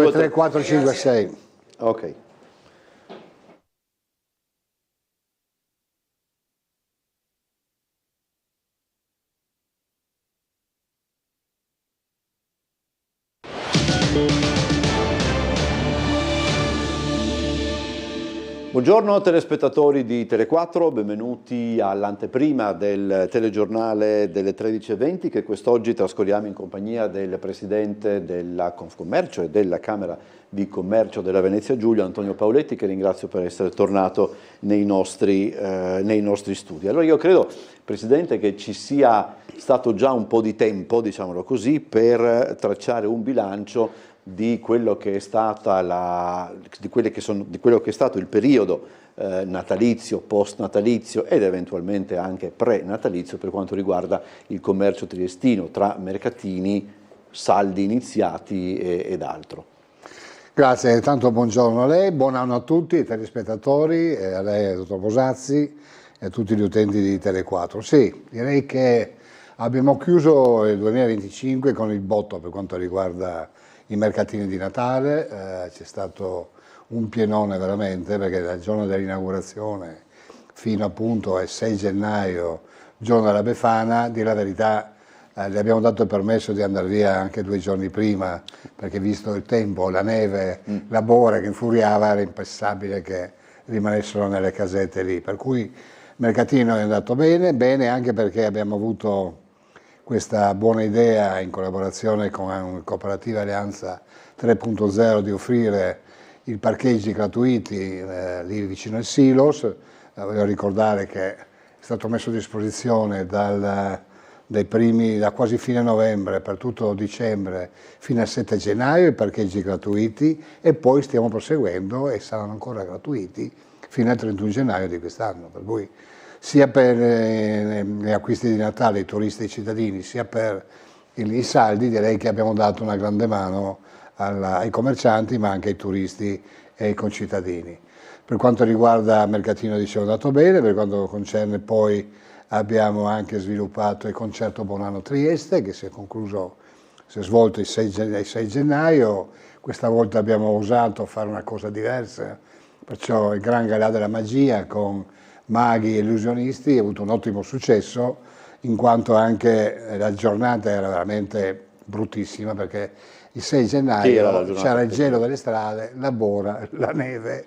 2, 3, 4, 5, 6. Ok. Buongiorno telespettatori di Tele4, benvenuti all'anteprima del telegiornale delle 13:20 che quest'oggi trascorriamo in compagnia del Presidente della Confcommercio e della Camera di Commercio della Venezia Giulia, Antonio Paoletti, che ringrazio per essere tornato nei nostri studi. Allora io credo, Presidente, che ci sia stato già un po' di tempo, diciamolo così, per tracciare un bilancio di quello che è stata di quello che è stato il periodo natalizio, post-natalizio ed eventualmente anche pre-natalizio per quanto riguarda il commercio triestino tra mercatini, saldi iniziati ed altro. Grazie, tanto buongiorno a lei, buon anno a tutti i telespettatori, a lei, dottor Bosazzi, e a tutti gli utenti di Tele4. Sì, direi che abbiamo chiuso il 2025 con il botto per quanto riguarda i mercatini di Natale, c'è stato un pienone veramente, perché dal giorno dell'inaugurazione fino appunto al 6 gennaio, giorno della Befana, di la verità le abbiamo dato il permesso di andare via anche 2 giorni prima, perché visto il tempo, la neve, la bora che infuriava, era impensabile che rimanessero nelle casette lì, per cui il mercatino è andato bene anche perché abbiamo avuto questa buona idea in collaborazione con una cooperativa Alleanza 3.0 di offrire i parcheggi gratuiti lì vicino al Silos. Voglio ricordare che è stato messo a disposizione da quasi fine novembre per tutto dicembre fino al 7 gennaio i parcheggi gratuiti e poi stiamo proseguendo e saranno ancora gratuiti fino al 31 gennaio di quest'anno, per cui sia per gli acquisti di Natale, i turisti e i cittadini, sia per i saldi, direi che abbiamo dato una grande mano ai commercianti, ma anche ai turisti e ai concittadini. Per quanto riguarda il mercatino, dicevo, è andato bene, per quanto concerne poi abbiamo anche sviluppato il concerto Buonanno Trieste, che si è svolto il 6 gennaio, questa volta abbiamo osato fare una cosa diversa, perciò il Gran Galà della Magia con maghi e illusionisti ha avuto un ottimo successo, in quanto anche la giornata era veramente bruttissima, perché il 6 gennaio c'era il gelo delle strade, la bora, la neve,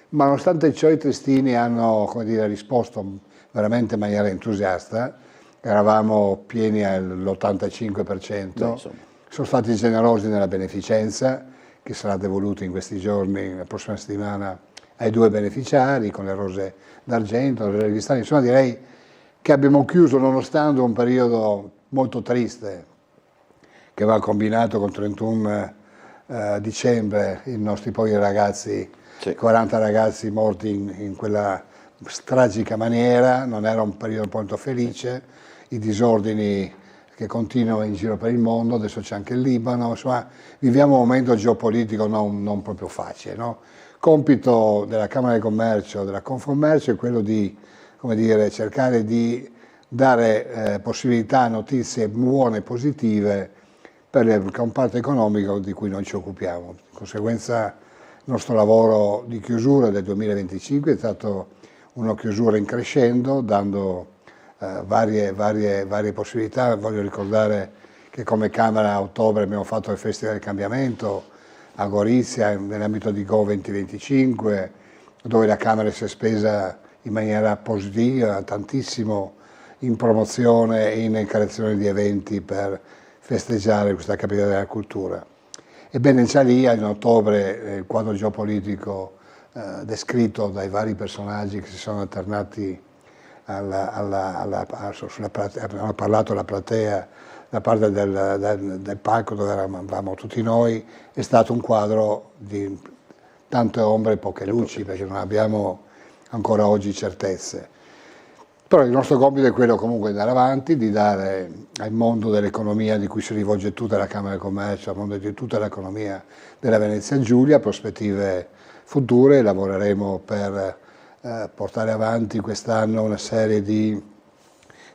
ma nonostante ciò i triestini hanno, come dire, risposto veramente in maniera entusiasta, eravamo pieni all'85%, sono stati generosi nella beneficenza, che sarà devoluta in questi giorni, la prossima settimana, ai 2 beneficiari con le rose d'argento, le rose di cristallo. Insomma, direi che abbiamo chiuso, nonostante un periodo molto triste che va combinato con 31 dicembre, i nostri poveri ragazzi, sì. 40 ragazzi morti in quella tragica maniera, non era un periodo molto felice, i disordini che continuano in giro per il mondo, adesso c'è anche il Libano, insomma viviamo un momento geopolitico non proprio facile, no? Compito della Camera di Commercio, della Confcommercio è quello di, come dire, cercare di dare possibilità, notizie buone e positive per il comparto economico di cui noi ci occupiamo. Di conseguenza il nostro lavoro di chiusura del 2025 è stato una chiusura in crescendo, dando varie possibilità. Voglio ricordare che come Camera a ottobre abbiamo fatto il Festival del Cambiamento a Gorizia nell'ambito di Go 2025, dove la Camera si è spesa in maniera positiva tantissimo in promozione e in creazione di eventi per festeggiare questa capitale della cultura. Ebbene, già lì in ottobre il quadro geopolitico descritto dai vari personaggi che si sono alternati hanno parlato alla platea da parte del palco dove eravamo tutti noi, è stato un quadro di tante ombre e poche luci, perché non abbiamo ancora oggi certezze. Però il nostro compito è quello comunque di andare avanti, di dare al mondo dell'economia di cui si rivolge tutta la Camera di Commercio, al mondo di tutta l'economia della Venezia Giulia, prospettive future. Lavoreremo per portare avanti quest'anno una serie di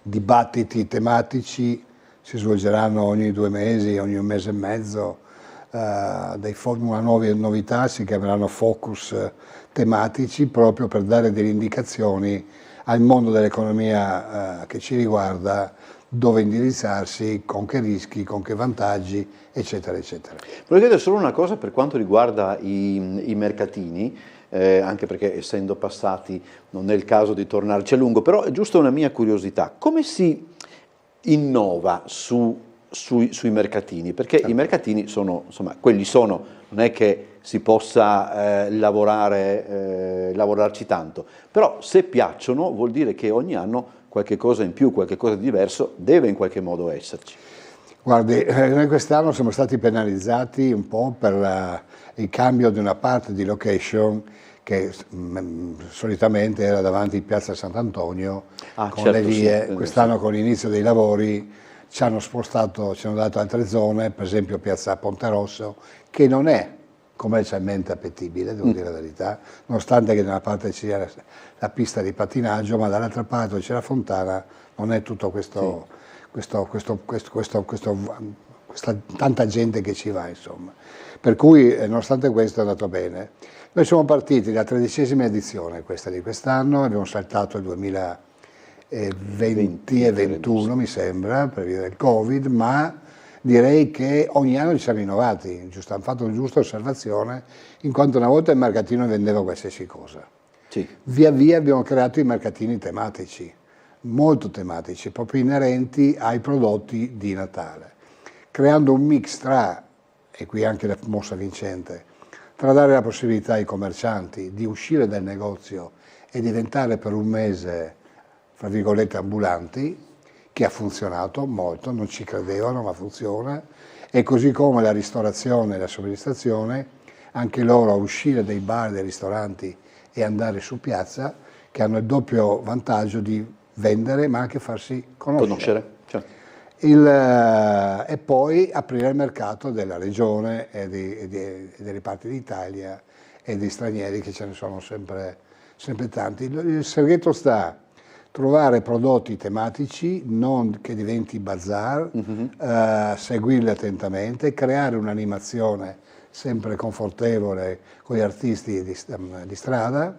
dibattiti tematici, si svolgeranno ogni 2 mesi, ogni 1 mese e mezzo, una nuova novità, si chiameranno focus tematici, proprio per dare delle indicazioni al mondo dell'economia che ci riguarda, dove indirizzarsi, con che rischi, con che vantaggi, eccetera, eccetera. Volevo chiedere solo una cosa per quanto riguarda i mercatini, anche perché essendo passati non è il caso di tornarci a lungo, però è giusto una mia curiosità, come si innova sui mercatini? Perché i mercatini sono, insomma, quelli sono, non è che si possa lavorarci tanto, però se piacciono vuol dire che ogni anno qualche cosa in più, qualche cosa di diverso deve in qualche modo esserci. Guardi, noi quest'anno siamo stati penalizzati un po' per il cambio di una parte di location che solitamente era davanti a Piazza Sant'Antonio con certo, le vie. sì, Quest'anno con l'inizio dei lavori ci hanno spostato, ci hanno dato altre zone, per esempio Piazza Ponte Rosso, che non è commercialmente appetibile, devo dire la verità, nonostante che da una parte ci sia la pista di pattinaggio, ma dall'altra parte dove c'è la fontana non è tutto questa tanta gente che ci va, insomma. Per cui, nonostante questo, è andato bene. Noi siamo partiti dalla 13ª edizione, questa di quest'anno, abbiamo saltato il 2020 e 2021, mi sembra, per via del Covid, ma direi che ogni anno ci siamo innovati, hanno fatto una giusta osservazione, in quanto una volta il mercatino vendeva qualsiasi cosa. Sì. Via via abbiamo creato i mercatini tematici, molto tematici, proprio inerenti ai prodotti di Natale, creando un mix tra, e qui anche la mossa vincente, tra dare la possibilità ai commercianti di uscire dal negozio e diventare per un mese, fra virgolette, ambulanti, che ha funzionato molto, non ci credevano, ma funziona, e così come la ristorazione e la somministrazione, anche loro a uscire dai bar, dai ristoranti e andare su piazza, che hanno il doppio vantaggio di vendere ma anche farsi conoscere. Certo. E poi aprire il mercato della regione e delle parti d'Italia e di stranieri, che ce ne sono sempre tanti. Il segreto sta a trovare prodotti tematici, non che diventi bazar, seguirli attentamente, creare un'animazione sempre confortevole con gli artisti di strada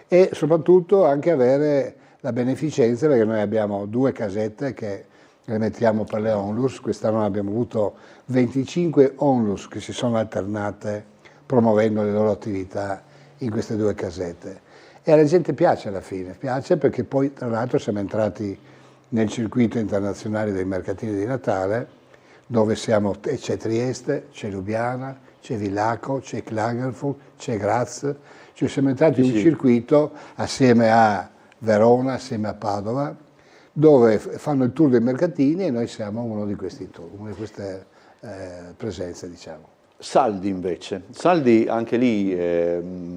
e soprattutto anche avere la beneficenza, perché noi abbiamo 2 casette che le mettiamo per le onlus. Quest'anno abbiamo avuto 25 onlus che si sono alternate promuovendo le loro attività in queste 2 casette. E alla gente piace alla fine, piace perché poi tra l'altro siamo entrati nel circuito internazionale dei mercatini di Natale, dove c'è Trieste, c'è Lubiana, c'è Villaco, c'è Klagenfurt, c'è Graz, cioè siamo entrati in un circuito assieme a Verona, assieme a Padova, dove fanno il tour dei mercatini e noi siamo uno di questi tour, una di queste presenze, diciamo. Saldi invece, saldi anche lì,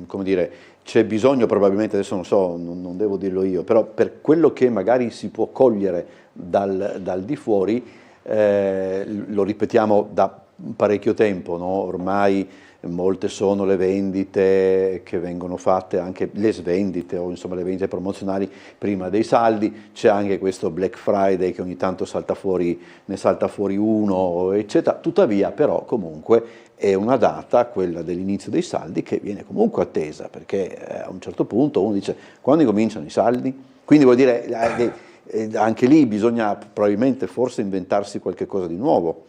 come dire, c'è bisogno probabilmente, adesso non so, non devo dirlo io, però per quello che magari si può cogliere dal di fuori, lo ripetiamo da parecchio tempo, no? Ormai molte sono le vendite che vengono fatte, anche le svendite o insomma le vendite promozionali prima dei saldi, c'è anche questo Black Friday che ogni tanto ne salta fuori uno, eccetera. Tuttavia però comunque è una data, quella dell'inizio dei saldi, che viene comunque attesa, perché a un certo punto uno dice: quando cominciano i saldi? Quindi vuol dire anche lì bisogna probabilmente forse inventarsi qualche cosa di nuovo.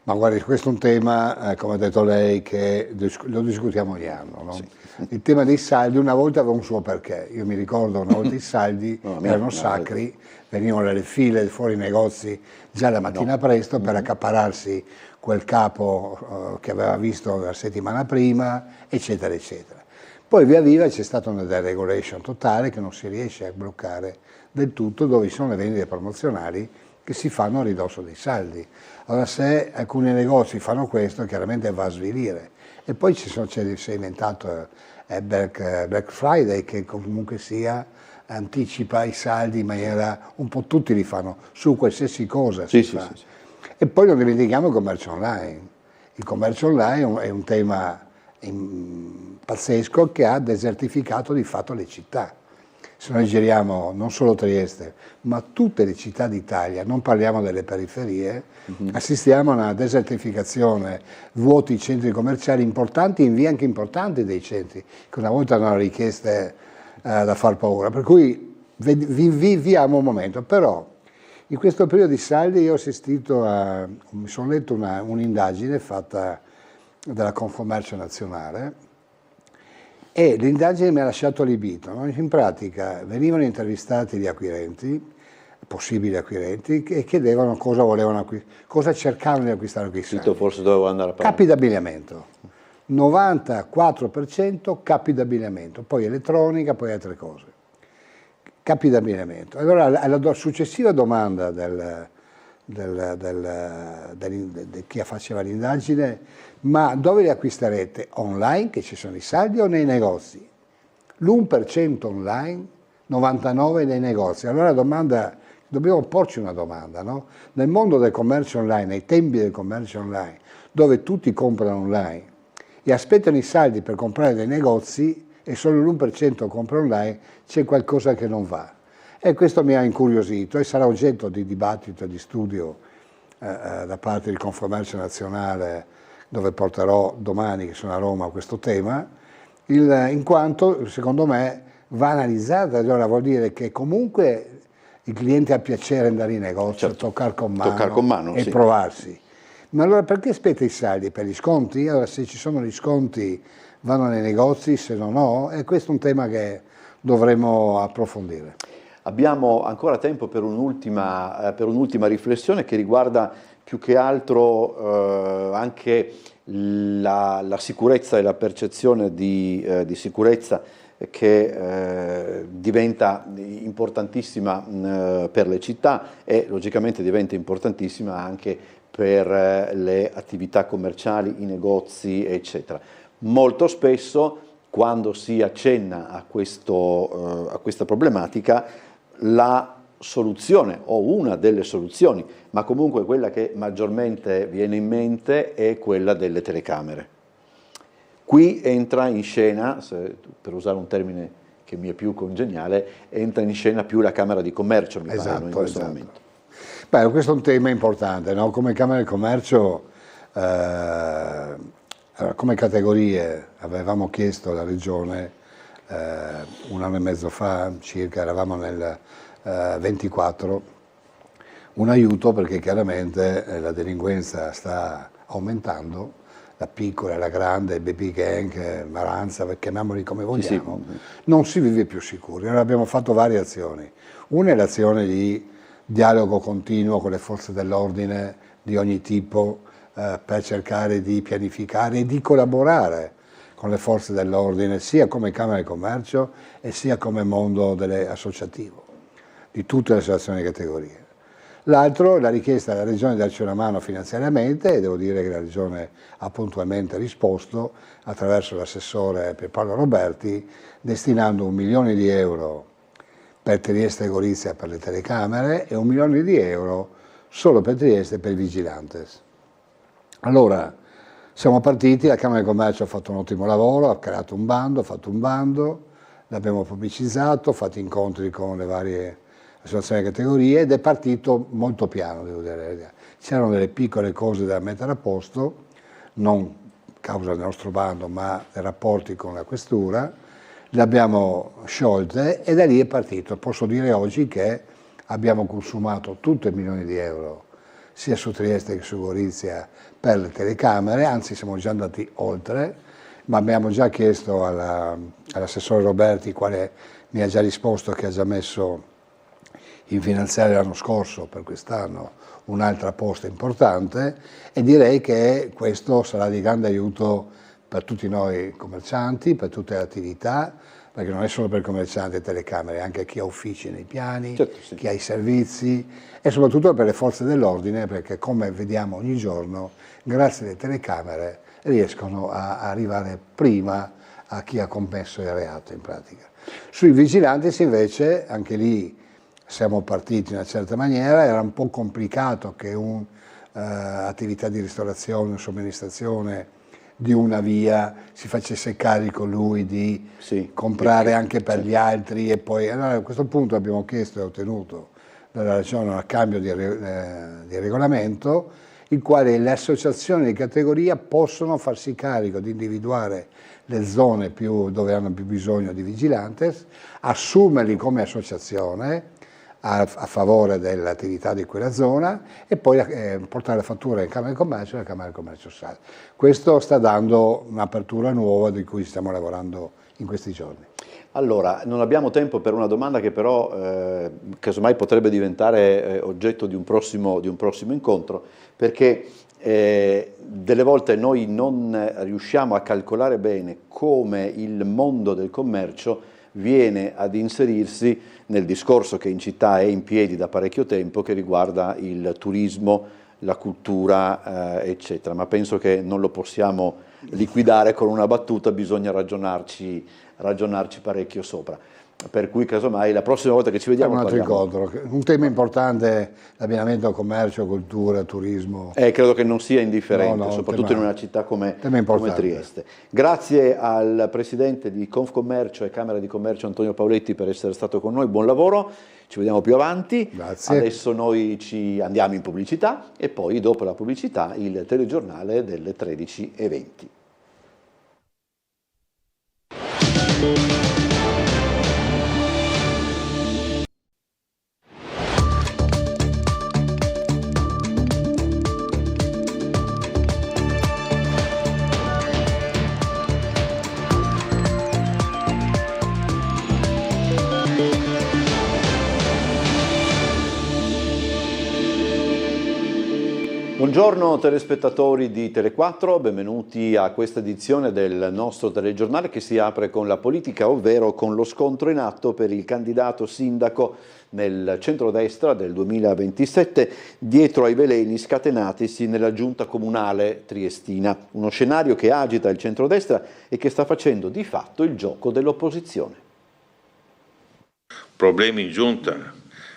Ma guardi, questo è un tema, come ha detto lei, che lo discutiamo ogni anno, no? Sì. Il tema dei saldi una volta aveva un suo perché. Io mi ricordo una volta i saldi erano sacri, venivano dalle file fuori i negozi già la mattina presto per accapararsi quel capo che aveva visto la settimana prima, eccetera, eccetera. Poi via via c'è stata una deregulation totale che non si riesce a bloccare del tutto, dove ci sono le vendite promozionali che si fanno a ridosso dei saldi. Allora se alcuni negozi fanno questo, chiaramente va a svilire. E poi si è inventato Black Friday, che comunque sia anticipa i saldi in maniera, un po' tutti li fanno, su qualsiasi cosa si fa. Sì. E poi non dimentichiamo il commercio online. Il commercio online è un tema pazzesco che ha desertificato di fatto le città. se noi giriamo non solo Trieste, ma tutte le città d'Italia, non parliamo delle periferie, assistiamo a una desertificazione, vuoti centri commerciali importanti, in vie anche importanti dei centri, che una volta erano richieste da far paura. Per cui viviamo un momento, però in questo periodo di saldi io ho assistito mi sono letto un'indagine fatta dalla Confcommercio Nazionale, e l'indagine mi ha lasciato allibito, no? In pratica venivano intervistati gli acquirenti, possibili acquirenti, e chiedevano cosa volevano acquistare, cosa cercavano di acquistare qui. Forse dovevo andare a parlare. Capi d'abbigliamento, 94% capi d'abbigliamento, poi elettronica, poi altre cose. Capi d'abbigliamento. Allora alla successiva domanda di chi faceva l'indagine: ma dove li acquisterete? Online, che ci sono i saldi, o nei negozi? L'1% online, 99% nei negozi. Allora la domanda, dobbiamo porci una domanda, no? Nel mondo del commercio online, nei tempi del commercio online, dove tutti comprano online e aspettano i saldi per comprare dei negozi e solo l'1% compra online, c'è qualcosa che non va. E questo mi ha incuriosito e sarà oggetto di dibattito e di studio da parte del Confcommercio Nazionale, dove porterò domani, che sono a Roma, questo tema, in quanto secondo me va analizzata. Allora vuol dire che comunque il cliente ha piacere andare in negozio, certo, toccare con mano e sì, provarsi. Ma allora perché aspetta i saldi? Per gli sconti? Allora se ci sono gli sconti vanno nei negozi, se no, e questo è un tema che dovremo approfondire. Abbiamo ancora tempo per un'ultima riflessione che riguarda più che altro anche la sicurezza e la percezione di sicurezza che diventa importantissima per le città e logicamente diventa importantissima anche per le attività commerciali, i negozi, eccetera. Molto spesso, quando si accenna a questa problematica, la soluzione o una delle soluzioni, ma comunque quella che maggiormente viene in mente, è quella delle telecamere. Qui entra in scena, per usare un termine che mi è più congeniale, entra in scena più la Camera di Commercio, mi pare, in questo momento. Beh, questo è un tema importante, no? Come Camera di Commercio, come categorie avevamo chiesto alla Regione un anno e mezzo fa circa, eravamo nel 24, un aiuto, perché chiaramente la delinquenza sta aumentando, la piccola, la grande, baby gang, Maranza, chiamiamoli come vogliamo, sì, non si vive più sicuri. Noi abbiamo fatto varie azioni. Una è l'azione di dialogo continuo con le forze dell'ordine di ogni tipo per cercare di pianificare e di collaborare con le forze dell'ordine, sia come Camera di Commercio e sia come mondo associativo, di tutte le associazioni di categorie. L'altro è la richiesta della Regione di darci una mano finanziariamente, e devo dire che la Regione ha puntualmente risposto attraverso l'assessore Pierpaolo Roberti, destinando 1 milione di euro per Trieste e Gorizia per le telecamere e 1 milione di euro solo per Trieste per i vigilantes. Allora, siamo partiti, la Camera di Commercio ha fatto un ottimo lavoro, ha creato un bando, ha fatto un bando, l'abbiamo pubblicizzato, fatto incontri con le varie associazioni di categorie ed è partito molto piano, devo dire. C'erano delle piccole cose da mettere a posto, non causa del nostro bando, ma dei rapporti con la questura, le abbiamo sciolte e da lì è partito. Posso dire oggi che abbiamo consumato tutti i milioni di euro, sia su Trieste che su Gorizia, per le telecamere, anzi siamo già andati oltre, ma abbiamo già chiesto all'assessore Roberti, quale mi ha già risposto che ha già messo in finanziaria l'anno scorso, per quest'anno un'altra posta importante, e direi che questo sarà di grande aiuto per tutti noi commercianti, per tutte le attività, perché non è solo per i commercianti e telecamere, anche chi ha uffici nei piani, certo, sì, chi ha i servizi e soprattutto per le forze dell'ordine, perché come vediamo ogni giorno, grazie alle telecamere riescono a arrivare prima a chi ha commesso il reato in pratica. Sui vigilanti invece, anche lì siamo partiti in una certa maniera, era un po' complicato che un'attività di ristorazione, somministrazione di una via si facesse carico lui di comprare anche per gli altri, e poi allora, a questo punto abbiamo chiesto e ottenuto dalla Regione un cambio di regolamento, il quale le associazioni di categoria possono farsi carico di individuare le zone dove hanno più bisogno di vigilantes, assumerli come associazione a favore dell'attività di quella zona e poi portare la fattura in Camera di Commercio e la Camera di Commercio sa. Questo sta dando un'apertura nuova di cui stiamo lavorando in questi giorni. Allora, non abbiamo tempo per una domanda che però casomai potrebbe diventare oggetto di un prossimo incontro, perché delle volte noi non riusciamo a calcolare bene come il mondo del commercio viene ad inserirsi nel discorso che in città è in piedi da parecchio tempo, che riguarda il turismo, la cultura, eccetera. Ma penso che non lo possiamo liquidare con una battuta, bisogna ragionarci parecchio sopra. Per cui casomai la prossima volta che ci vediamo un altro incontro. Un tema importante, l'abbinamento a commercio, cultura, turismo. Credo che non sia indifferente, soprattutto in una città come Trieste. Grazie al Presidente di Confcommercio e Camera di Commercio Antonio Pauletti per essere stato con noi, buon lavoro, ci vediamo più avanti. Grazie. Adesso noi ci andiamo in pubblicità e poi dopo la pubblicità il telegiornale delle 13:20. Buongiorno telespettatori di Tele4, benvenuti a questa edizione del nostro telegiornale che si apre con la politica, ovvero con lo scontro in atto per il candidato sindaco nel centrodestra del 2027 dietro ai veleni scatenatisi nella giunta comunale triestina, uno scenario che agita il centrodestra e che sta facendo di fatto il gioco dell'opposizione. Problemi in giunta,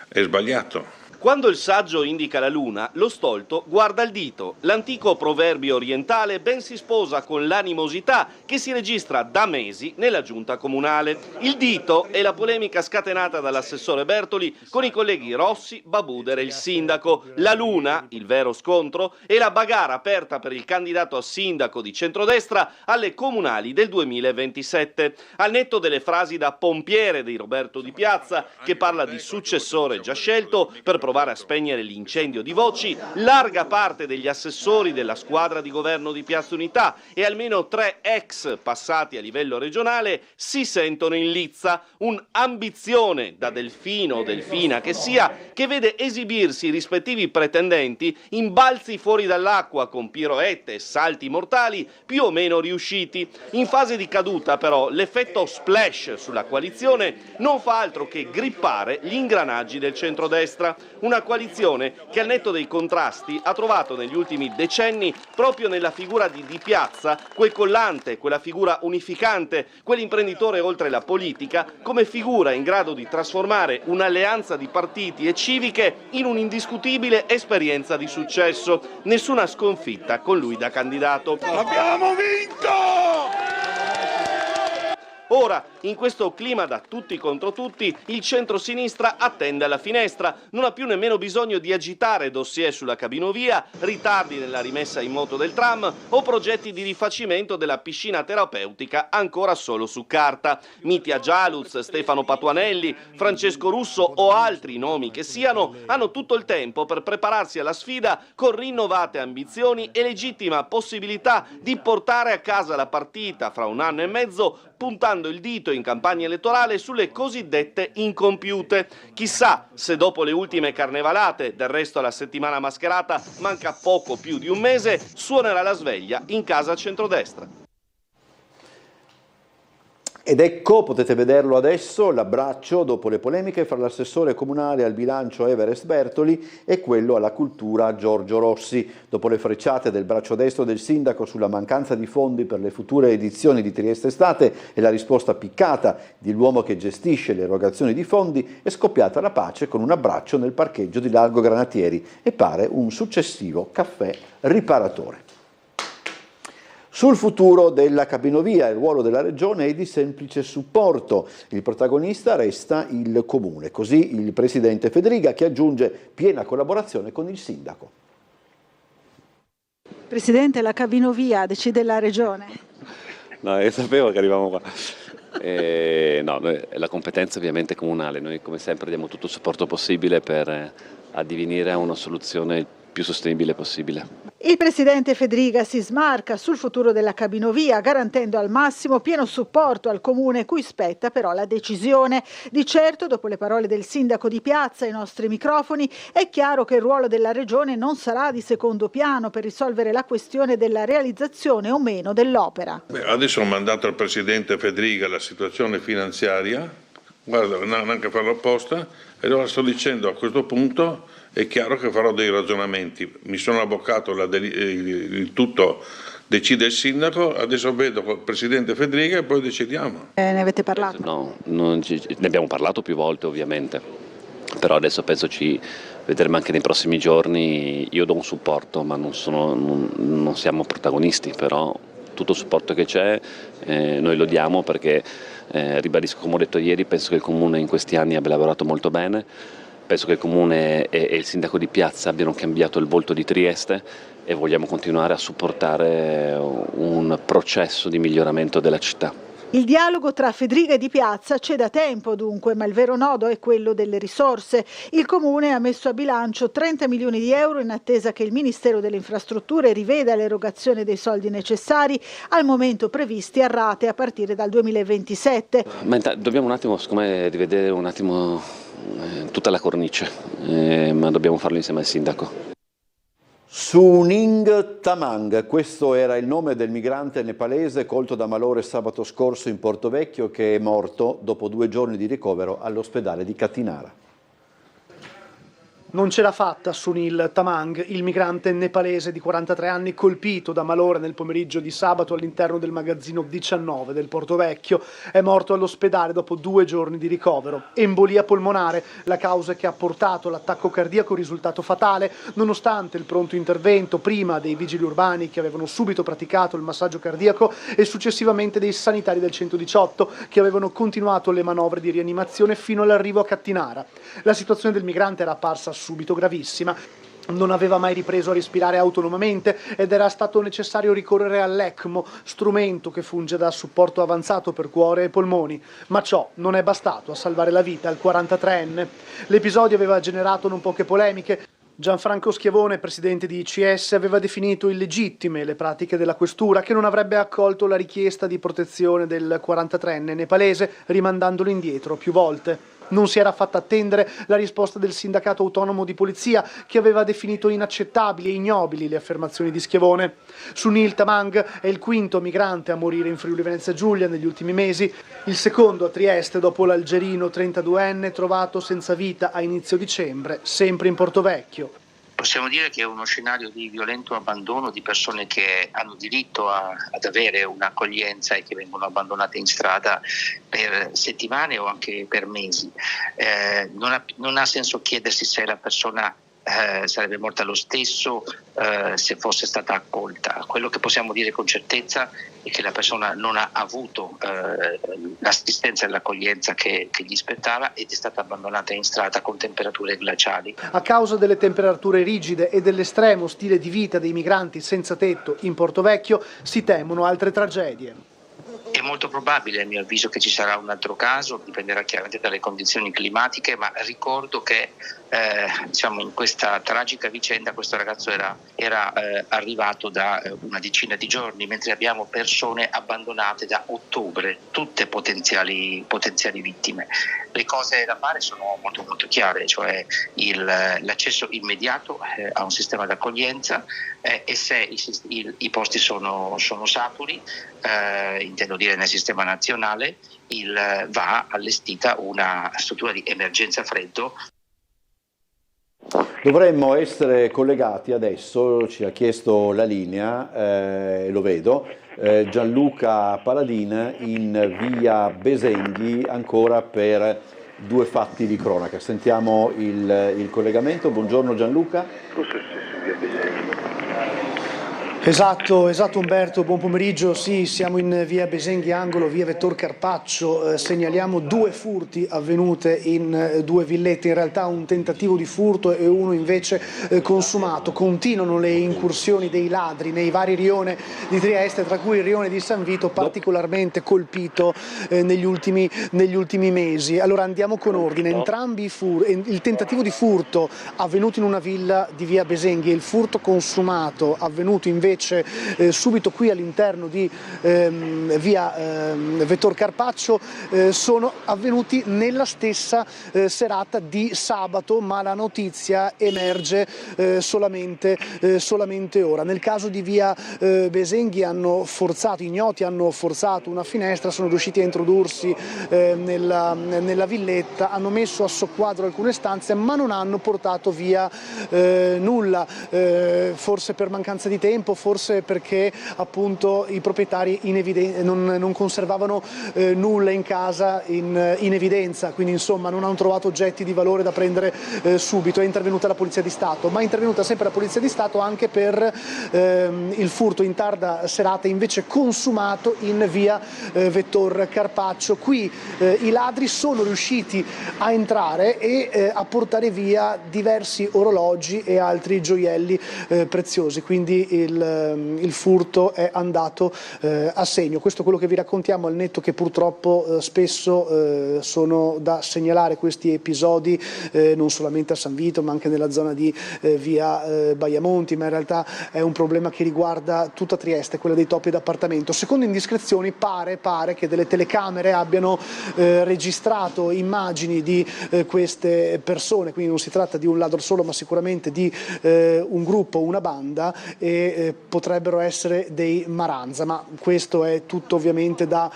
è sbagliato. Quando il saggio indica la luna, lo stolto guarda il dito. L'antico proverbio orientale ben si sposa con l'animosità che si registra da mesi nella giunta comunale. Il dito è la polemica scatenata dall'assessore Bertoli con i colleghi Rossi, Babuder e il sindaco. La luna, il vero scontro, è la bagarre aperta per il candidato a sindaco di centrodestra alle comunali del 2027. Al netto delle frasi da pompiere di Roberto Di Piazza, che parla di successore già scelto per provare a spegnere l'incendio di voci, larga parte degli assessori della squadra di governo di Piazza Unità e almeno 3 ex passati a livello regionale si sentono in lizza, un'ambizione da delfino o delfina che sia, che vede esibirsi i rispettivi pretendenti in balzi fuori dall'acqua con piroette e salti mortali più o meno riusciti. In fase di caduta però l'effetto splash sulla coalizione non fa altro che grippare gli ingranaggi del centrodestra. Una coalizione che al netto dei contrasti ha trovato negli ultimi decenni proprio nella figura di Di Piazza quel collante, quella figura unificante, quell'imprenditore oltre la politica come figura in grado di trasformare un'alleanza di partiti e civiche in un'indiscutibile esperienza di successo. Nessuna sconfitta con lui da candidato. Abbiamo vinto! Ora, in questo clima da tutti contro tutti, il centro-sinistra attende alla finestra, non ha più nemmeno bisogno di agitare dossier sulla cabinovia, ritardi nella rimessa in moto del tram o progetti di rifacimento della piscina terapeutica ancora solo su carta. Mitia Gialuz, Stefano Patuanelli, Francesco Russo o altri nomi che siano, hanno tutto il tempo per prepararsi alla sfida con rinnovate ambizioni e legittima possibilità di portare a casa la partita fra un anno e mezzo, puntando il dito in campagna elettorale sulle cosiddette incompiute. Chissà se dopo le ultime carnevalate, del resto alla settimana mascherata manca poco più di un mese, suonerà la sveglia in casa centrodestra. Ed ecco, potete vederlo adesso, l'abbraccio dopo le polemiche fra l'assessore comunale al bilancio Everest Bertoli e quello alla cultura Giorgio Rossi. Dopo le frecciate del braccio destro del sindaco sulla mancanza di fondi per le future edizioni di Trieste Estate e la risposta piccata dell'uomo che gestisce le erogazioni di fondi, è scoppiata la pace con un abbraccio nel parcheggio di Largo Granatieri e pare un successivo caffè riparatore. Sul futuro della cabinovia il ruolo della Regione è di semplice supporto, il protagonista resta il Comune, così il Presidente Fedriga che aggiunge piena collaborazione con il Sindaco. Presidente, la cabinovia decide la Regione. No, io sapevo che arrivavamo qua. No, la competenza ovviamente è comunale, noi come sempre diamo tutto il supporto possibile per addivenire a una soluzione il più sostenibile possibile. Il Presidente Fedriga si smarca sul futuro della cabinovia, garantendo al massimo pieno supporto al Comune cui spetta però la decisione. Di certo, dopo le parole del Sindaco di Piazza ai nostri microfoni, è chiaro che il ruolo della Regione non sarà di secondo piano per risolvere la questione della realizzazione o meno dell'opera. Adesso ho mandato al Presidente Fedriga la situazione finanziaria, guarda, neanche farlo apposta, e allora sto dicendo a questo punto è chiaro che farò dei ragionamenti, mi sono abboccato, il tutto decide il Sindaco, adesso vedo col Presidente Fedriga e poi decidiamo. Ne avete parlato? No, ne abbiamo parlato più volte ovviamente, però adesso penso ci vedremo anche nei prossimi giorni. Io do un supporto ma non siamo protagonisti, però tutto il supporto che c'è noi lo diamo perché ribadisco, come ho detto ieri, penso che il Comune in questi anni abbia lavorato molto bene. Penso che il Comune e il Sindaco di Piazza abbiano cambiato il volto di Trieste e vogliamo continuare a supportare un processo di miglioramento della città. Il dialogo tra Fedriga e Di Piazza c'è da tempo dunque, ma il vero nodo è quello delle risorse. Il Comune ha messo a bilancio 30 milioni di euro in attesa che il Ministero delle Infrastrutture riveda l'erogazione dei soldi necessari, al momento previsti a rate a partire dal 2027. Ma dobbiamo un attimo, secondo me, rivedere un attimo tutta la cornice, ma dobbiamo farlo insieme al Sindaco. Suning Tamang, questo era il nome del migrante nepalese colto da malore sabato scorso in Portovecchio, che è morto dopo 2 giorni di ricovero all'ospedale di Katinara. Non ce l'ha fatta Sunil Tamang, il migrante nepalese di 43 anni colpito da malore nel pomeriggio di sabato all'interno del magazzino 19 del Portovecchio. È morto all'ospedale dopo 2 giorni di ricovero. Embolia polmonare, la causa che ha portato l'attacco cardiaco risultato fatale, nonostante il pronto intervento prima dei vigili urbani che avevano subito praticato il massaggio cardiaco e successivamente dei sanitari del 118 che avevano continuato le manovre di rianimazione fino all'arrivo a Katinara. La situazione del migrante era apparsa subito gravissima. Non aveva mai ripreso a respirare autonomamente ed era stato necessario ricorrere all'ECMO, strumento che funge da supporto avanzato per cuore e polmoni. Ma ciò non è bastato a salvare la vita al 43enne. L'episodio aveva generato non poche polemiche. Gianfranco Schiavone, presidente di ICS, aveva definito illegittime le pratiche della questura, che non avrebbe accolto la richiesta di protezione del 43enne nepalese, rimandandolo indietro più volte. Non si era fatta attendere la risposta del sindacato autonomo di polizia, che aveva definito inaccettabili e ignobili le affermazioni di Schiavone. Sunil Tamang è il 5º migrante a morire in Friuli Venezia Giulia negli ultimi mesi, il secondo a Trieste dopo l'algerino 32enne trovato senza vita a inizio dicembre, sempre in Portovecchio. Possiamo dire che è uno scenario di violento abbandono di persone che hanno diritto ad avere un'accoglienza e che vengono abbandonate in strada per settimane o anche per mesi. Non ha senso chiedersi se la persona sarebbe morta lo stesso se fosse stata accolta. Quello che possiamo dire con certezza è che la persona non ha avuto l'assistenza e l'accoglienza che gli spettava ed è stata abbandonata in strada con temperature glaciali. A causa delle temperature rigide e dell'estremo stile di vita dei migranti senza tetto in Portovecchio si temono altre tragedie. È molto probabile, a mio avviso, che ci sarà un altro caso, dipenderà chiaramente dalle condizioni climatiche, ma ricordo che in questa tragica vicenda questo ragazzo era arrivato da una decina di giorni, mentre abbiamo persone abbandonate da ottobre, tutte potenziali vittime. Le cose da fare sono molto molto chiare, cioè l'accesso immediato a un sistema d'accoglienza e se i posti sono saturi, intendo dire nel sistema nazionale, va allestita una struttura di emergenza freddo. Dovremmo essere collegati adesso, ci ha chiesto la linea, lo vedo, Gianluca Paladin in via Besenghi ancora per 2 fatti di cronaca. Sentiamo il collegamento. Buongiorno Gianluca. Esatto Umberto, buon pomeriggio. Sì, siamo in via Besenghi, angolo via Vettor Carpaccio. Segnaliamo 2 furti avvenute in 2 villette, in realtà un tentativo di furto e uno invece consumato. Continuano le incursioni dei ladri nei vari rione di Trieste, tra cui il rione di San Vito, particolarmente colpito negli ultimi mesi. Allora andiamo con ordine. Entrambi il tentativo di furto avvenuto in una villa di via Besenghi e il furto consumato avvenuto invece subito qui all'interno di via Vettor Carpaccio sono avvenuti nella stessa serata di sabato, ma la notizia emerge solamente ora. Nel caso di via Besenghi ignoti hanno forzato una finestra, sono riusciti a introdursi nella villetta, hanno messo a soqquadro alcune stanze ma non hanno portato via nulla, forse per mancanza di tempo, forse perché appunto i proprietari non conservavano nulla in casa in evidenza, quindi insomma non hanno trovato oggetti di valore da prendere subito. È intervenuta la Polizia di Stato, ma è intervenuta sempre la Polizia di Stato anche per il furto in tarda serata invece consumato in via Vettor Carpaccio. Qui i ladri sono riusciti a entrare e a portare via diversi orologi e altri gioielli preziosi, quindi il furto è andato a segno. Questo è quello che vi raccontiamo, al netto che purtroppo spesso sono da segnalare questi episodi non solamente a San Vito ma anche nella zona di via Baiamonti, ma in realtà è un problema che riguarda tutta Trieste, quella dei topi d'appartamento. Secondo indiscrezioni pare che delle telecamere abbiano registrato immagini di queste persone, quindi non si tratta di un ladro solo ma sicuramente di un gruppo, una banda, e potrebbero essere dei Maranza, ma questo è tutto ovviamente da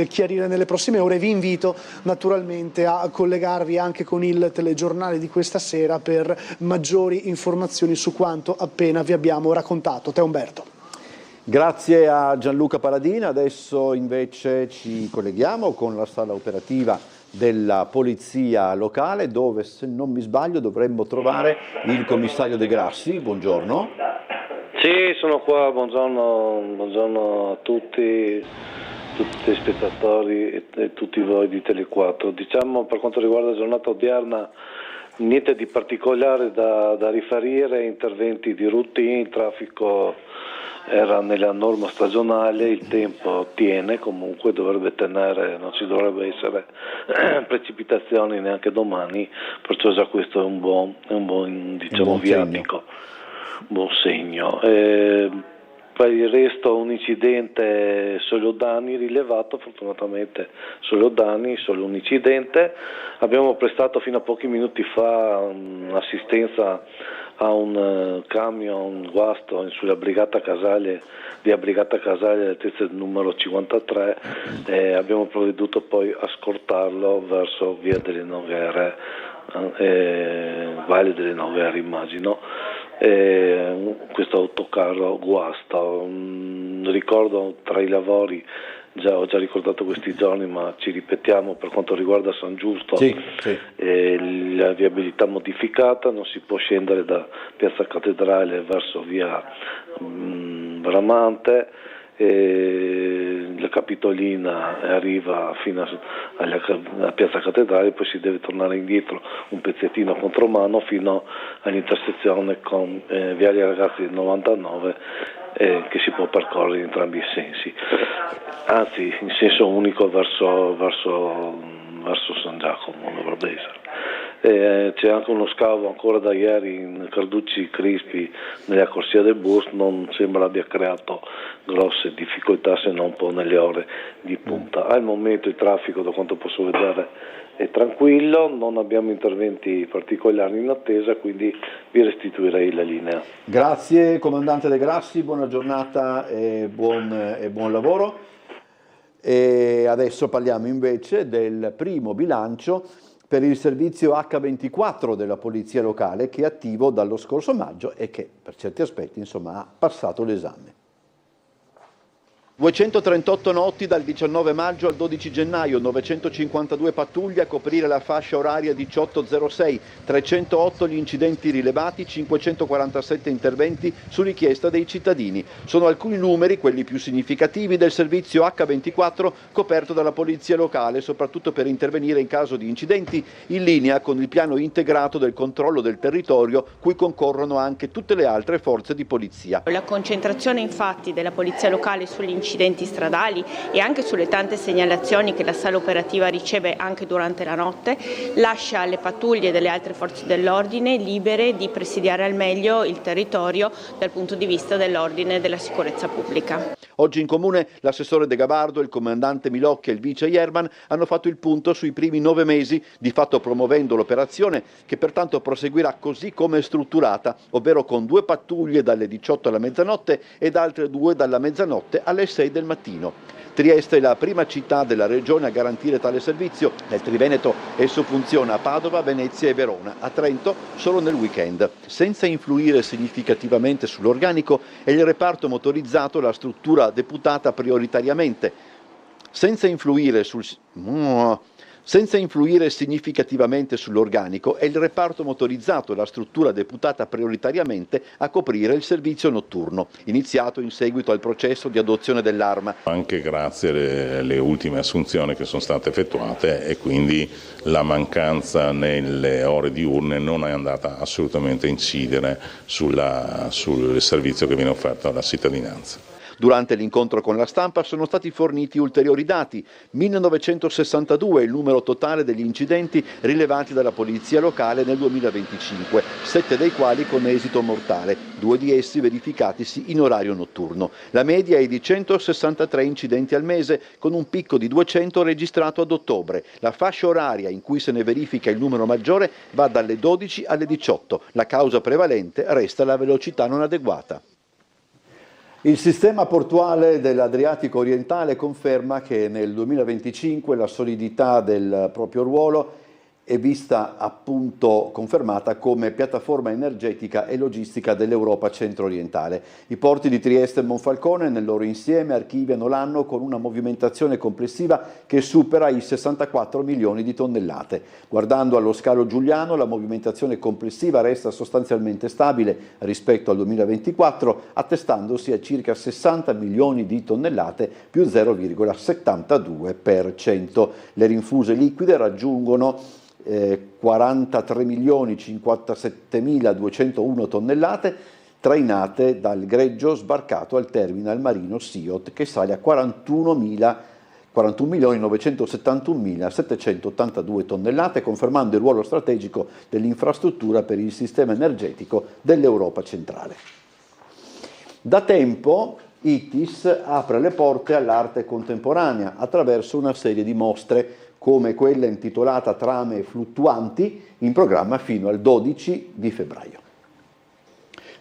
chiarire nelle prossime ore. Vi invito naturalmente a collegarvi anche con il telegiornale di questa sera per maggiori informazioni su quanto appena vi abbiamo raccontato. Te Umberto. Grazie a Gianluca Paladina. Adesso invece ci colleghiamo con la sala operativa della polizia locale, dove, se non mi sbaglio, dovremmo trovare il commissario De Grassi. Buongiorno. Sì, sono qua, buongiorno a tutti i spettatori e tutti voi di Tele4. Diciamo, per quanto riguarda la giornata odierna, niente di particolare da riferire, interventi di routine, il traffico era nella norma stagionale, il tempo tiene, comunque dovrebbe tenere, non ci dovrebbe essere precipitazioni neanche domani, perciò già questo è un buon viatico. Buon segno. Per il resto un incidente solo danni rilevato, fortunatamente solo danni, solo un incidente. Abbiamo prestato fino a pochi minuti fa assistenza a un camion guasto sulla Brigata Casale, via Brigata Casale, altezza numero 53, e abbiamo provveduto poi a scortarlo verso via delle Noghere, Valle delle Noghere immagino. Questo autocarro guasta. Ricordo tra i lavori, ho già ricordato questi giorni, ma ci ripetiamo per quanto riguarda San Giusto, sì. La viabilità modificata, non si può scendere da Piazza Cattedrale verso via Bramante, la Capitolina arriva fino a Piazza Cattedrale, poi si deve tornare indietro un pezzettino a contromano fino all'intersezione con Viale Ragazzi del 99, che si può percorrere in entrambi i sensi, anzi in senso unico verso San Giacomo dovrebbe essere. C'è anche uno scavo ancora da ieri in Carducci Crispi nella corsia del bus, non sembra abbia creato grosse difficoltà se non un po' nelle ore di punta. Al momento il traffico, da quanto posso vedere, è tranquillo, non abbiamo interventi particolari in attesa, quindi vi restituirei la linea. Grazie comandante De Grassi, buona giornata e buon lavoro. E adesso parliamo invece del primo bilancio per il servizio H24 della Polizia Locale, che è attivo dallo scorso maggio e che per certi aspetti insomma ha passato l'esame. 238 notti dal 19 maggio al 12 gennaio, 952 pattuglie a coprire la fascia oraria 1806, 308 gli incidenti rilevati, 547 interventi su richiesta dei cittadini. Sono alcuni numeri, quelli più significativi, del servizio H24 coperto dalla polizia locale, soprattutto per intervenire in caso di incidenti, in linea con il piano integrato del controllo del territorio, cui concorrono anche tutte le altre forze di polizia. La concentrazione infatti della polizia locale sugli incidenti stradali e anche sulle tante segnalazioni che la sala operativa riceve anche durante la notte lascia alle pattuglie delle altre forze dell'ordine libere di presidiare al meglio il territorio dal punto di vista dell'ordine e della sicurezza pubblica. Oggi in comune l'assessore De Gabardo, il comandante Milocchi e il vice Jerman hanno fatto il punto sui primi 9 mesi, di fatto promuovendo l'operazione che pertanto proseguirà così come è strutturata, ovvero con 2 pattuglie dalle 18 alla mezzanotte ed altre 2 dalla mezzanotte alle 6 del mattino. Trieste è la prima città della regione a garantire tale servizio. Nel Triveneto esso funziona a Padova, Venezia e Verona, a Trento solo nel weekend. Senza influire significativamente sull'organico è il reparto motorizzato la struttura deputata prioritariamente. Senza influire significativamente sull'organico è il reparto motorizzato la struttura deputata prioritariamente a coprire il servizio notturno, iniziato in seguito al processo di adozione dell'arma. Anche grazie alle ultime assunzioni che sono state effettuate e quindi la mancanza nelle ore diurne non è andata assolutamente a incidere sul servizio che viene offerto alla cittadinanza. Durante l'incontro con la stampa sono stati forniti ulteriori dati. 1962 è il numero totale degli incidenti rilevati dalla polizia locale nel 2025, 7 dei quali con esito mortale, 2 di essi verificatisi in orario notturno. La media è di 163 incidenti al mese, con un picco di 200 registrato ad ottobre. La fascia oraria in cui se ne verifica il numero maggiore va dalle 12 alle 18. La causa prevalente resta la velocità non adeguata. Il sistema portuale dell'Adriatico orientale conferma che nel 2025 la solidità del proprio ruolo è vista appunto confermata come piattaforma energetica e logistica dell'Europa centro-orientale. I porti di Trieste e Monfalcone nel loro insieme archiviano l'anno con una movimentazione complessiva che supera i 64 milioni di tonnellate. Guardando allo scalo giuliano, la movimentazione complessiva resta sostanzialmente stabile rispetto al 2024, attestandosi a circa 60 milioni di tonnellate più 0,72%. Le rinfuse liquide raggiungono 43.057.201 tonnellate, trainate dal greggio sbarcato al terminal marino Siot, che sale a 41.971.782 tonnellate, confermando il ruolo strategico dell'infrastruttura per il sistema energetico dell'Europa centrale. Da tempo ITIS apre le porte all'arte contemporanea attraverso una serie di mostre, come quella intitolata Trame fluttuanti, in programma fino al 12 di febbraio.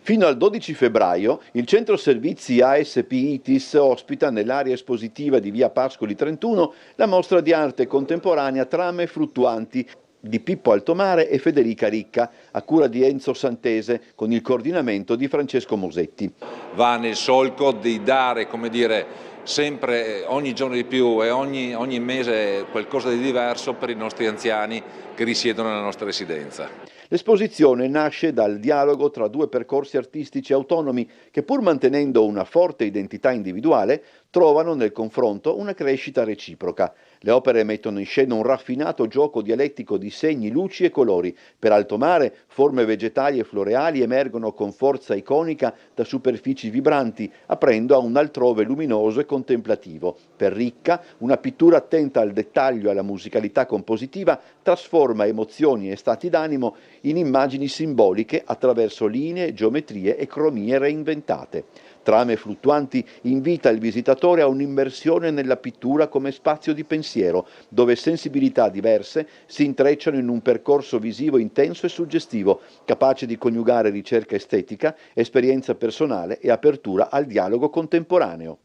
Fino al 12 febbraio il centro servizi ASP ITIS ospita nell'area espositiva di via Pascoli 31 la mostra di arte contemporanea Trame fluttuanti di Pippo Altomare e Federica Ricca, a cura di Enzo Santese, con il coordinamento di Francesco Mosetti. Va nel solco di dare, come dire, sempre, ogni giorno di più e ogni mese qualcosa di diverso per i nostri anziani che risiedono nella nostra residenza. L'esposizione nasce dal dialogo tra 2 percorsi artistici autonomi che, pur mantenendo una forte identità individuale, trovano nel confronto una crescita reciproca. Le opere mettono in scena un raffinato gioco dialettico di segni, luci e colori. Per Altomare, forme vegetali e floreali emergono con forza iconica da superfici vibranti, aprendo a un altrove luminoso e contemplativo. Per Ricca, una pittura attenta al dettaglio e alla musicalità compositiva trasforma emozioni e stati d'animo in immagini simboliche attraverso linee, geometrie e cromie reinventate. Trame fluttuanti invita il visitatore a un'immersione nella pittura come spazio di pensiero, dove sensibilità diverse si intrecciano in un percorso visivo intenso e suggestivo, capace di coniugare ricerca estetica, esperienza personale e apertura al dialogo contemporaneo.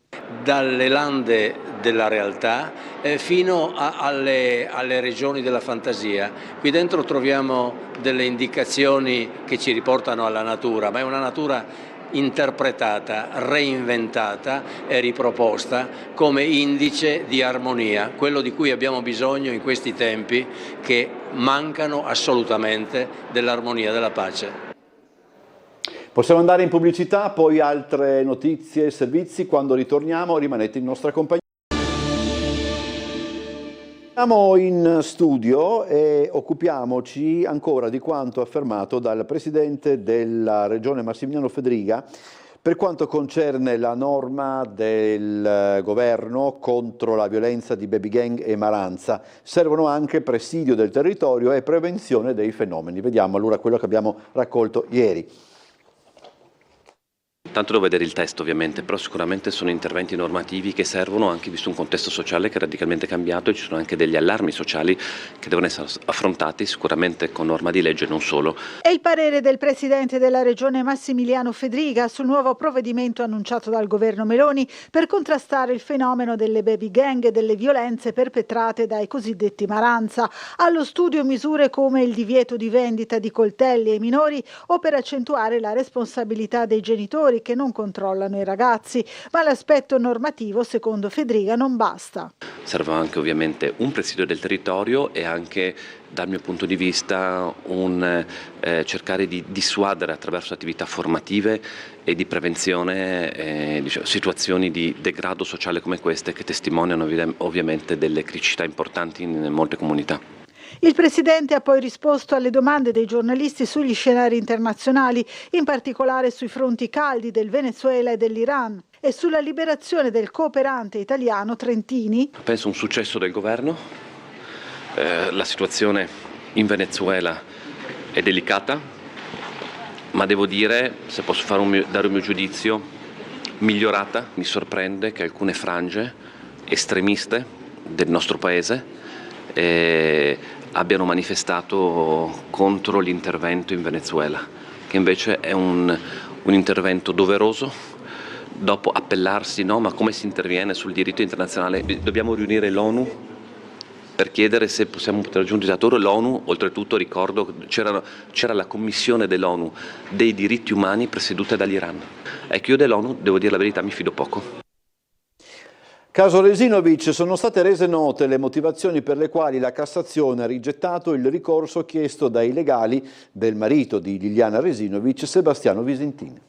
Dalle lande della realtà fino alle regioni della fantasia. Qui dentro troviamo delle indicazioni che ci riportano alla natura, ma è una natura interpretata, reinventata e riproposta come indice di armonia, quello di cui abbiamo bisogno in questi tempi che mancano assolutamente dell'armonia, della pace. Possiamo andare in pubblicità, poi altre notizie e servizi. Quando ritorniamo rimanete in nostra compagnia. Siamo in studio e occupiamoci ancora di quanto affermato dal Presidente della Regione Massimiliano Fedriga per quanto concerne la norma del governo contro la violenza di baby gang e maranza. Servono anche presidio del territorio e prevenzione dei fenomeni. Vediamo allora quello che abbiamo raccolto ieri. Tanto devo vedere il testo ovviamente, però sicuramente sono interventi normativi che servono anche visto un contesto sociale che è radicalmente cambiato e ci sono anche degli allarmi sociali che devono essere affrontati sicuramente con norma di legge e non solo. È il parere del Presidente della Regione Massimiliano Fedriga sul nuovo provvedimento annunciato dal governo Meloni per contrastare il fenomeno delle baby gang e delle violenze perpetrate dai cosiddetti maranza. Allo studio misure come il divieto di vendita di coltelli ai minori o per accentuare la responsabilità dei genitori che non controllano i ragazzi, ma l'aspetto normativo, secondo Fedriga, non basta. Serve anche ovviamente un presidio del territorio e anche, dal mio punto di vista, cercare di dissuadere attraverso attività formative e di prevenzione situazioni di degrado sociale come queste che testimoniano ovviamente delle criticità importanti in molte comunità. Il Presidente ha poi risposto alle domande dei giornalisti sugli scenari internazionali, in particolare sui fronti caldi del Venezuela e dell'Iran e sulla liberazione del cooperante italiano Trentini. Penso un successo del governo. La situazione in Venezuela è delicata, ma devo dire, se posso dare un mio giudizio, migliorata. Mi sorprende che alcune frange estremiste del nostro paese abbiano manifestato contro l'intervento in Venezuela, che invece è un intervento doveroso. Dopo appellarsi, no, ma come si interviene sul diritto internazionale? Dobbiamo riunire l'ONU per chiedere se possiamo raggiungere l'ONU. Oltretutto ricordo c'era la commissione dell'ONU dei diritti umani presieduta dall'Iran. Ecco, io dell'ONU, devo dire la verità, mi fido poco. Caso Resinovic, sono state rese note le motivazioni per le quali la Cassazione ha rigettato il ricorso chiesto dai legali del marito di Liliana Resinovic, Sebastiano Visentini.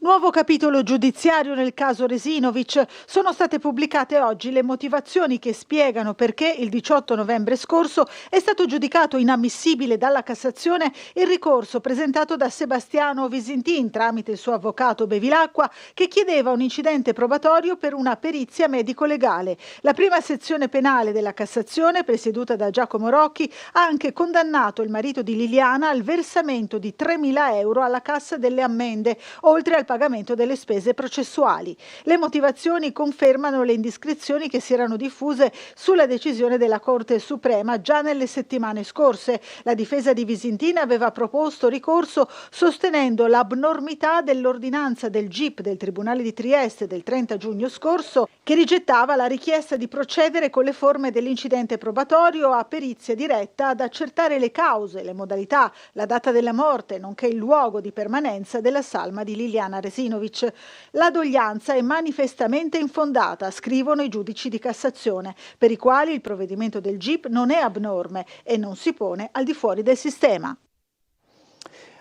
Nuovo capitolo giudiziario nel caso Resinovic. Sono state pubblicate oggi le motivazioni che spiegano perché il 18 novembre scorso è stato giudicato inammissibile dalla Cassazione il ricorso presentato da Sebastiano Visintin tramite il suo avvocato Bevilacqua, che chiedeva un incidente probatorio per una perizia medico-legale. La prima sezione penale della Cassazione, presieduta da Giacomo Rocchi, ha anche condannato il marito di Liliana al versamento di 3.000 euro alla Cassa delle Ammende, oltre al pagamento delle spese processuali. Le motivazioni confermano le indiscrezioni che si erano diffuse sulla decisione della Corte Suprema già nelle settimane scorse. La difesa di Visintin aveva proposto ricorso sostenendo l'abnormità dell'ordinanza del GIP del Tribunale di Trieste del 30 giugno scorso, che rigettava la richiesta di procedere con le forme dell'incidente probatorio a perizia diretta ad accertare le cause, le modalità, la data della morte, nonché il luogo di permanenza della salma di Liliana Resinovic. La doglianza è manifestamente infondata, scrivono i giudici di Cassazione, per i quali il provvedimento del GIP non è abnorme e non si pone al di fuori del sistema.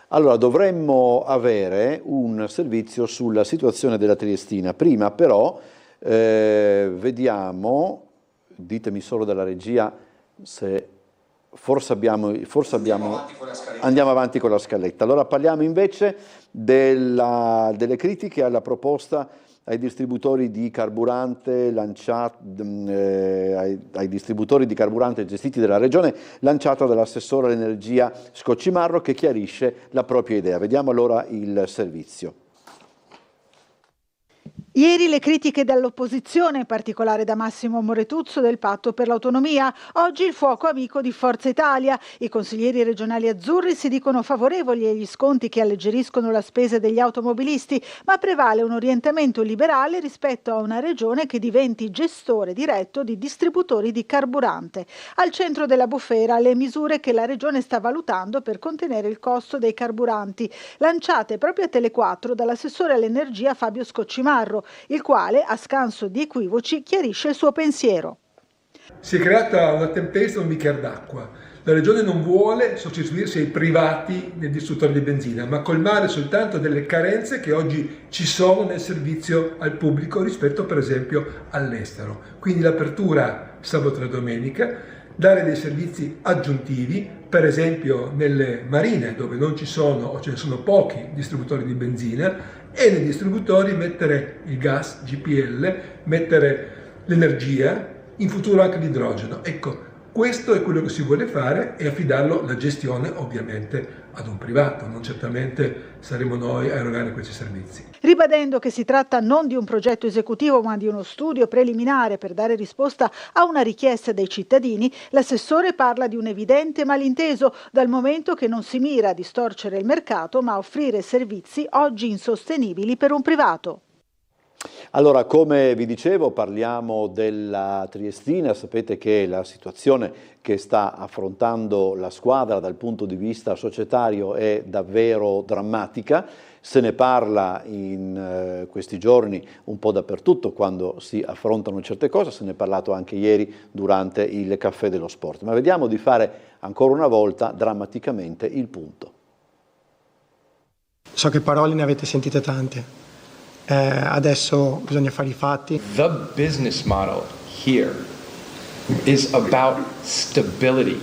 Allora, dovremmo avere un servizio sulla situazione della Triestina. Prima però vediamo, ditemi solo dalla regia se andiamo avanti con la scaletta. Allora parliamo invece delle critiche alla proposta ai distributori di carburante ai distributori di carburante gestiti dalla Regione, lanciata dall'assessore all'energia Scoccimarro, che chiarisce la propria idea. Vediamo allora il servizio. Ieri le critiche dall'opposizione, in particolare da Massimo Moretuzzo del Patto per l'Autonomia. Oggi il fuoco amico di Forza Italia. I consiglieri regionali azzurri si dicono favorevoli agli sconti che alleggeriscono la spesa degli automobilisti, ma prevale un orientamento liberale rispetto a una regione che diventi gestore diretto di distributori di carburante. Al centro della bufera le misure che la regione sta valutando per contenere il costo dei carburanti, lanciate proprio a Tele4 dall'assessore all'energia Fabio Scoccimarro, il quale, a scanso di equivoci, chiarisce il suo pensiero. Si è creata una tempesta, un bicchiere d'acqua. La Regione non vuole sostituirsi ai privati nei distruttori di benzina, ma colmare soltanto delle carenze che oggi ci sono nel servizio al pubblico rispetto per esempio all'estero. Quindi l'apertura sabato e domenica, dare dei servizi aggiuntivi, per esempio nelle marine dove non ci sono o ce ne sono pochi distributori di benzina, e nei distributori mettere il gas GPL, mettere l'energia, in futuro anche l'idrogeno. Ecco, questo è quello che si vuole fare e affidarlo la gestione ovviamente ad un privato, non certamente saremo noi a erogare questi servizi. Ribadendo che si tratta non di un progetto esecutivo ma di uno studio preliminare per dare risposta a una richiesta dei cittadini, l'assessore parla di un evidente malinteso, dal momento che non si mira a distorcere il mercato ma a offrire servizi oggi insostenibili per un privato. Allora, come vi dicevo, parliamo della Triestina. Sapete che la situazione che sta affrontando la squadra dal punto di vista societario è davvero drammatica. Se ne parla in questi giorni un po' dappertutto quando si affrontano certe cose, se ne è parlato anche ieri durante il Caffè dello Sport. Ma vediamo di fare ancora una volta drammaticamente il punto. So che parole ne avete sentite tante. Adesso bisogna fare i fatti. The business model here is about stability.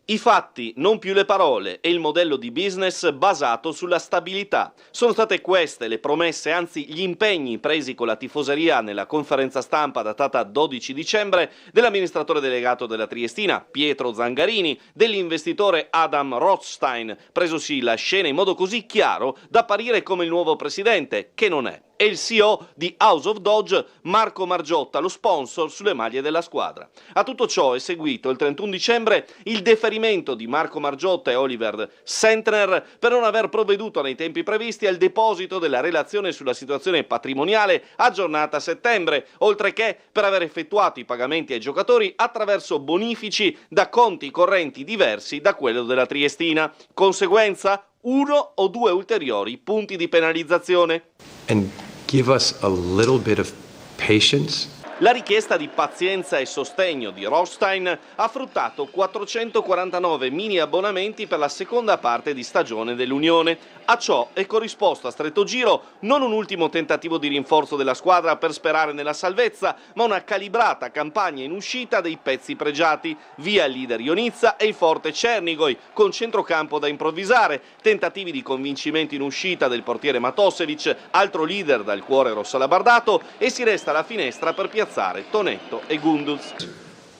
I fatti, non più le parole, e il modello di business basato sulla stabilità. Sono state queste le promesse, anzi gli impegni presi con la tifoseria nella conferenza stampa datata 12 dicembre dell'amministratore delegato della Triestina, Pietro Zangarini, dell'investitore Adam Rothstein, presosi la scena in modo così chiaro da apparire come il nuovo presidente, che non è. E il CEO di House of Dodge, Marco Margiotta, lo sponsor sulle maglie della squadra. A tutto ciò è seguito il 31 dicembre il deferimento di Marco Margiotta e Oliver Sentner per non aver provveduto nei tempi previsti al deposito della relazione sulla situazione patrimoniale aggiornata a settembre, oltre che per aver effettuato i pagamenti ai giocatori attraverso bonifici da conti correnti diversi da quello della Triestina. Conseguenza? 1 o 2 ulteriori punti di penalizzazione. And give us a little bit of patience. La richiesta di pazienza e sostegno di Rothstein ha fruttato 449 mini abbonamenti per la seconda parte di stagione dell'Unione. A ciò è corrisposto a stretto giro non un ultimo tentativo di rinforzo della squadra per sperare nella salvezza, ma una calibrata campagna in uscita dei pezzi pregiati, via il leader Ionizza e il forte Cernigoj, con centrocampo da improvvisare, tentativi di convincimento in uscita del portiere Matosevic, altro leader dal cuore rossolabardato, e si resta alla finestra per piazzare Tonetto e Gunduz.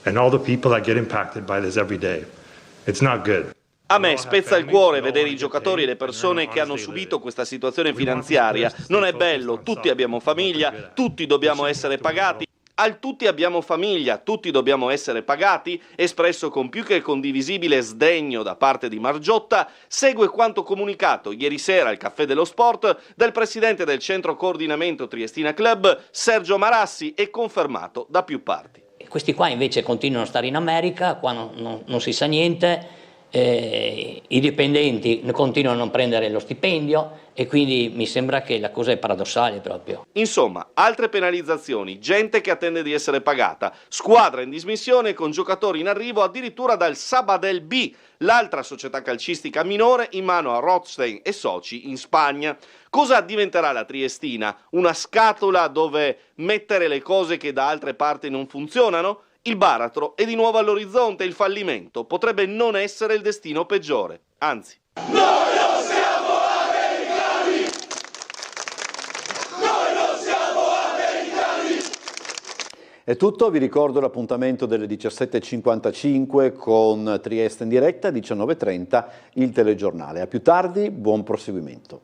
And all the people that get impacted by this every day. It's not good. A me spezza il cuore vedere i giocatori e le persone che hanno subito questa situazione finanziaria. Non è bello, tutti abbiamo famiglia, tutti dobbiamo essere pagati. Al tutti abbiamo famiglia, tutti dobbiamo essere pagati, espresso con più che condivisibile sdegno da parte di Margiotta, segue quanto comunicato ieri sera al Caffè dello Sport dal presidente del Centro Coordinamento Triestina Club, Sergio Marassi, e confermato da più parti. Questi qua invece continuano a stare in America, qua non si sa niente. I dipendenti continuano a non prendere lo stipendio e quindi mi sembra che la cosa è paradossale proprio. Insomma, altre penalizzazioni, gente che attende di essere pagata, squadra in dismissione con giocatori in arrivo addirittura dal Sabadell B, l'altra società calcistica minore in mano a Rothstein e soci in Spagna. Cosa diventerà la Triestina? Una scatola dove mettere le cose che da altre parti non funzionano? Il baratro è di nuovo all'orizzonte e il fallimento potrebbe non essere il destino peggiore, anzi. Noi non siamo americani! Noi non siamo americani! È tutto, vi ricordo l'appuntamento delle 17.55 con Trieste in diretta, 19.30 il telegiornale. A più tardi, buon proseguimento.